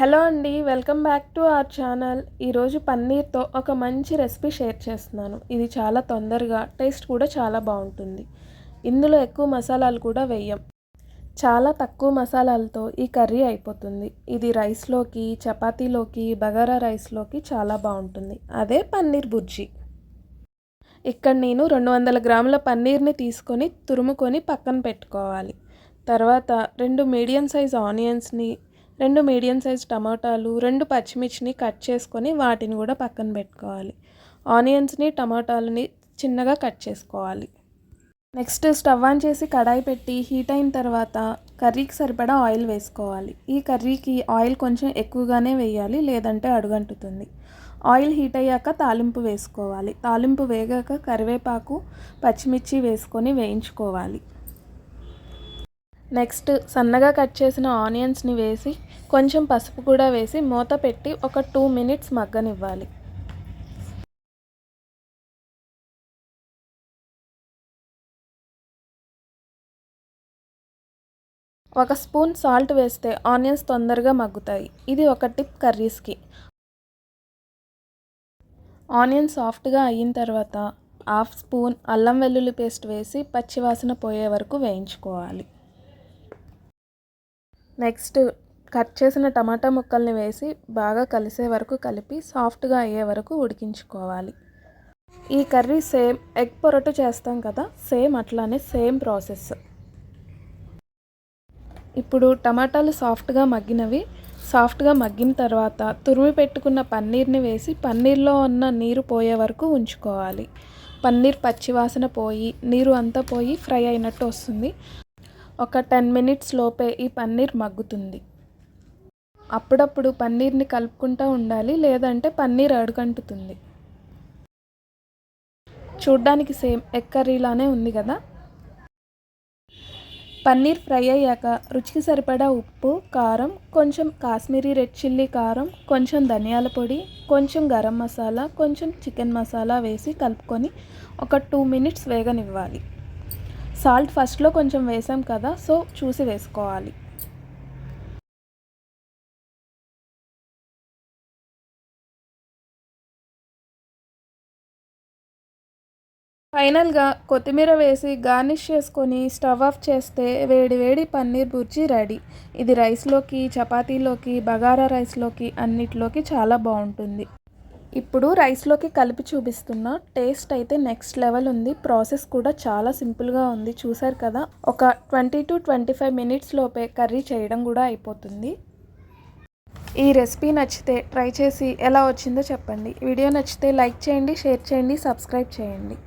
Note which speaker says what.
Speaker 1: Hello అండి, welcome back to our channel. ఈరోజు పన్నీర్తో ఒక మంచి రెసిపీ షేర్ చేస్తున్నాను. ఇది చాలా తొందరగా, టేస్ట్ కూడా చాలా బాగుంటుంది. ఇందులో ఎక్కువ మసాలాలు కూడా వేయం. చాలా తక్కువ మసాలాలతో ఈ కర్రీ అయిపోతుంది. ఇది రైస్లోకి, చపాతీలోకి, బగారా రైస్లోకి చాలా బాగుంటుంది. అదే పన్నీర్ బుర్జీ. ఇక్కడ నేను 200 గ్రాముల పన్నీర్ని తీసుకొని తురుముకొని పక్కన పెట్టుకోవాలి. తర్వాత 2 మీడియం సైజ్ ఆనియన్స్ని, 2 మీడియం సైజ్ టమాటాలు, 2 పచ్చిమిర్చిని కట్ చేసుకొని వాటిని కూడా పక్కన పెట్టుకోవాలి. ఆనియన్స్ని, టమాటాలని చిన్నగా కట్ చేసుకోవాలి. నెక్స్ట్ స్టవ్ ఆన్ చేసి కడాయి పెట్టి హీట్ అయిన తర్వాత కర్రీకి సరిపడా ఆయిల్ వేసుకోవాలి. ఈ కర్రీకి ఆయిల్ కొంచెం ఎక్కువగానే వేయాలి, లేదంటే అడుగంటుతుంది. ఆయిల్ హీట్ అయ్యాక తాలింపు వేసుకోవాలి. తాలింపు వేగాక కరివేపాకు, పచ్చిమిర్చి వేసుకొని వేయించుకోవాలి. నెక్స్ట్ సన్నగా కట్ చేసిన ఆనియన్స్ని వేసి కొంచెం పసుపు కూడా వేసి మూత పెట్టి ఒక 2 మినిట్స్ మగ్గనివ్వాలి. ఒక స్పూన్ సాల్ట్ వేస్తే ఆనియన్స్ తొందరగా మగ్గుతాయి. ఇది ఒక టిప్ కర్రీస్కి. ఆనియన్ సాఫ్ట్గా అయిన తర్వాత 1/2 స్పూన్ అల్లం వెల్లుల్లి పేస్ట్ వేసి పచ్చివాసన పోయే వరకు వేయించుకోవాలి. నెక్స్ట్ కట్ చేసిన టమాటా ముక్కల్ని వేసి బాగా కలిసే వరకు కలిపి సాఫ్ట్గా అయ్యే వరకు ఉడికించుకోవాలి. ఈ కర్రీ సేమ్ ఎగ్ పొరటు చేస్తాం కదా, సేమ్ అట్లానే సేమ్ ప్రాసెస్. ఇప్పుడు టమాటాలు సాఫ్ట్గా మగ్గిన తర్వాత తురిమి పెట్టుకున్న పన్నీర్ని వేసి పన్నీర్లో ఉన్న నీరు పోయే వరకు ఉంచుకోవాలి. పన్నీర్ పచ్చివాసన పోయి నీరు అంతా పోయి ఫ్రై అయినట్టు వస్తుంది. ఒక 10 మినిట్స్ లోపే ఈ పన్నీర్ మగ్గుతుంది. అప్పుడప్పుడు పన్నీర్ని కలుపుకుంటూ ఉండాలి, లేదంటే పన్నీర్ అడుగంటుతుంది. చూడ్డానికి సేమ్ ఎగ్ కర్రీలానే ఉంది కదా. పన్నీర్ ఫ్రై అయ్యాక రుచికి సరిపడా ఉప్పు, కారం, కొంచెం కాశ్మీరీ రెడ్ చిల్లీ కారం, కొంచెం ధనియాల పొడి, కొంచెం గరం మసాలా, కొంచెం చికెన్ మసాలా వేసి కలుపుకొని ఒక 2 మినిట్స్ వేగనివ్వాలి. సాల్ట్ ఫస్ట్లో కొంచెం వేసాం కదా, సో చూసి వేసుకోవాలి. ఫైనల్గా కొత్తిమీర వేసి గార్నిష్ చేసుకొని స్టవ్ ఆఫ్ చేస్తే వేడి వేడి పన్నీర్ బుర్జీ రెడీ. ఇది రైస్లోకి, చపాతీలోకి, బగారా రైస్లోకి అన్నిట్లోకి చాలా బాగుంటుంది. ఇప్పుడు రైస్లోకి కలిపి చూపిస్తున్నా. టేస్ట్ అయితే నెక్స్ట్ లెవెల్ ఉంది. ప్రాసెస్ కూడా చాలా సింపుల్గా ఉంది. చూసారు కదా, ఒక 20 to 25 మినిట్స్ లోపే కర్రీ చేయడం కూడా అయిపోతుంది. ఈ రెసిపీ నచ్చితే ట్రై చేసి ఎలా వచ్చిందో చెప్పండి. వీడియో నచ్చితే లైక్ చేయండి, షేర్ చేయండి, సబ్స్క్రైబ్ చేయండి.